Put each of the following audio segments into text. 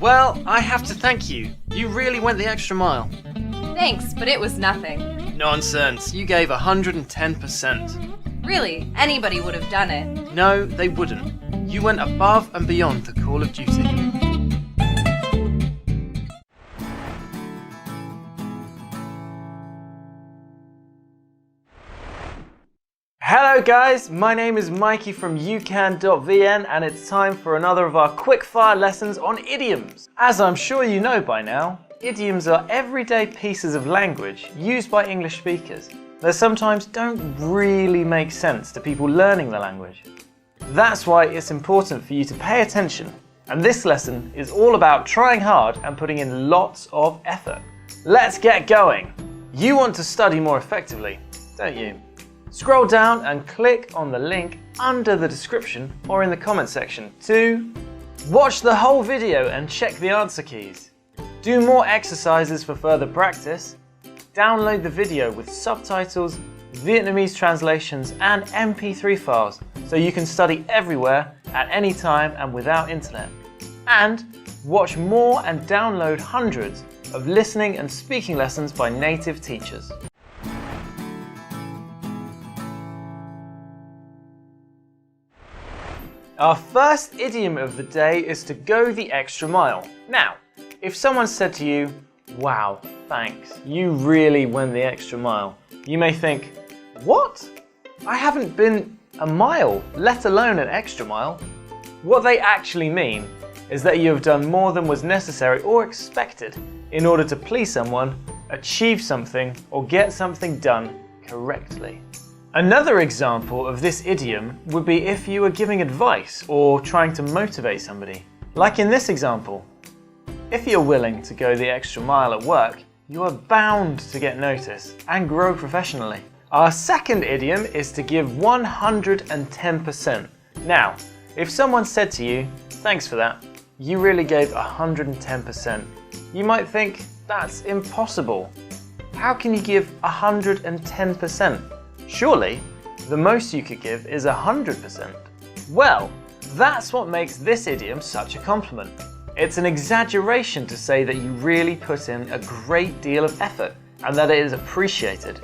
Well, I have to thank you. You really went the extra mile. Thanks, but it was nothing. Nonsense. You gave 110%. Really, anybody would have done it. No, they wouldn't. You went above and beyond the call of duty. Hello guys, my name is Mikey from Ucan.vn and it's time for another of our quick-fire lessons on idioms. As I'm sure you know by now, idioms are everyday pieces of language used by English speakers that sometimes don't really make sense to people learning the language. That's why it's important for you to pay attention, and this lesson is all about trying hard and putting in lots of effort. Let's get going! You want to study more effectively, don't you? Scroll down and click on the link under the description or in the comment section to watch the whole video and check the answer keys, do more exercises for further practice, download the video with subtitles, Vietnamese translations and MP3 files so you can study everywhere at any time and without internet, and watch more and download hundreds of listening and speaking lessons by native teachers. Our first idiom of the day is to go the extra mile. Now, if someone said to you, "Wow, thanks, you really went the extra mile," you may think, "What? I haven't been a mile, let alone an extra mile." What they actually mean is that you have done more than was necessary or expected in order to please someone, achieve something, or get something done correctly. Another example of this idiom would be if you were giving advice or trying to motivate somebody. Like in this example, if you're willing to go the extra mile at work, you are bound to get noticed and grow professionally. Our second idiom is to give 110%. Now, if someone said to you, "Thanks for that, you really gave 110%, you might think, "That's impossible. How can you give 110%? Surely, the most you could give is 100%. Well, that's what makes this idiom such a compliment. It's an exaggeration to say that you really put in a great deal of effort and that it is appreciated.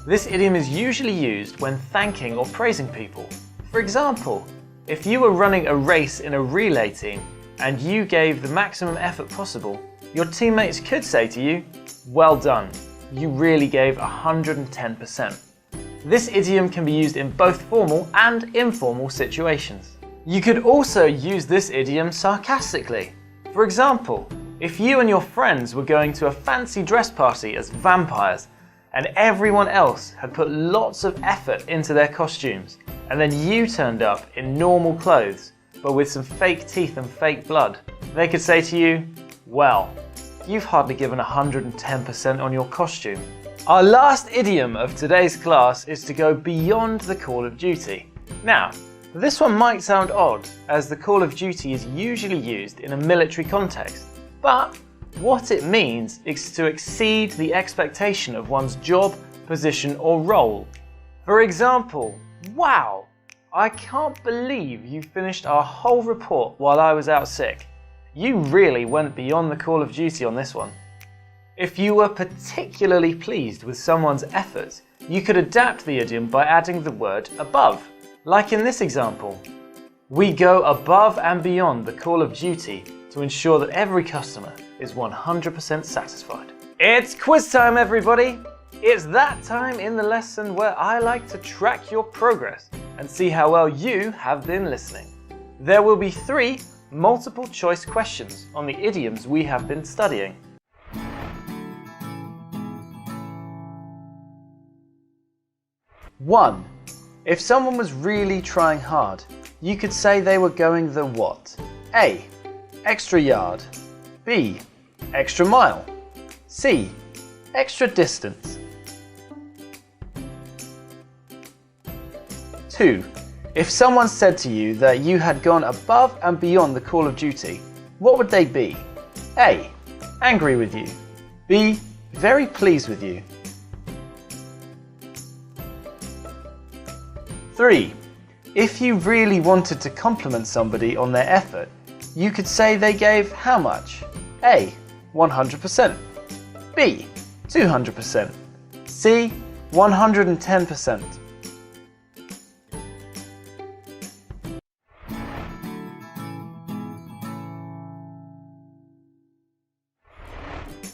This idiom is usually used when thanking or praising people. For example, if you were running a race in a relay team and you gave the maximum effort possible, your teammates could say to you, "Well done, you really gave 110%. This idiom can be used in both formal and informal situations. You could also use this idiom sarcastically. For example, if you and your friends were going to a fancy dress party as vampires and everyone else had put lots of effort into their costumes, and then you turned up in normal clothes but with some fake teeth and fake blood, they could say to you, "Well, you've hardly given 110% on your costume." Our last idiom of today's class is to go beyond the call of duty. Now, this one might sound odd, as the call of duty is usually used in a military context, but what it means is to exceed the expectation of one's job, position or role. For example, "Wow, I can't believe you finished our whole report while I was out sick. You really went beyond the call of duty on this one." If you were particularly pleased with someone's efforts, you could adapt the idiom by adding the word above. Like in this example, "We go above and beyond the call of duty to ensure that every customer is 100% satisfied." It's quiz time, everybody! It's that time in the lesson where I like to track your progress and see how well you have been listening. There will be 3 multiple choice questions on the idioms we have been studying. 1. If someone was really trying hard, you could say they were going the what? A. Extra yard. B. Extra mile. C. Extra distance. 2. If someone said to you that you had gone above and beyond the call of duty, what would they be? A. Angry with you. B. Very pleased with you. 3. If you really wanted to compliment somebody on their effort, You could say they gave how much? A. 100%. B. 200%. C. 110%.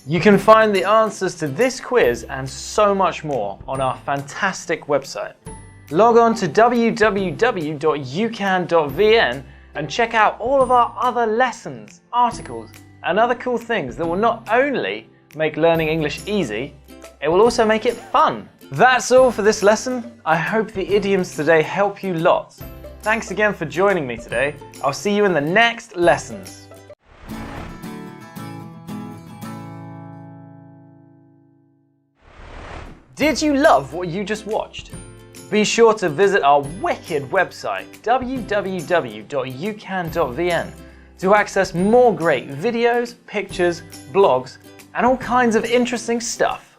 You can find the answers to this quiz and so much more on our fantastic website. Log on to www.ucan.vn and check out all of our other lessons, articles, and other cool things that will not only make learning English easy, it will also make it fun. That's all for this lesson. I hope the idioms today help you lots. Thanks again for joining me today. I'll see you in the next lessons. Did you love what you just watched? Be sure to visit our wicked website, www.ucan.vn, to access more great videos, pictures, blogs, and all kinds of interesting stuff.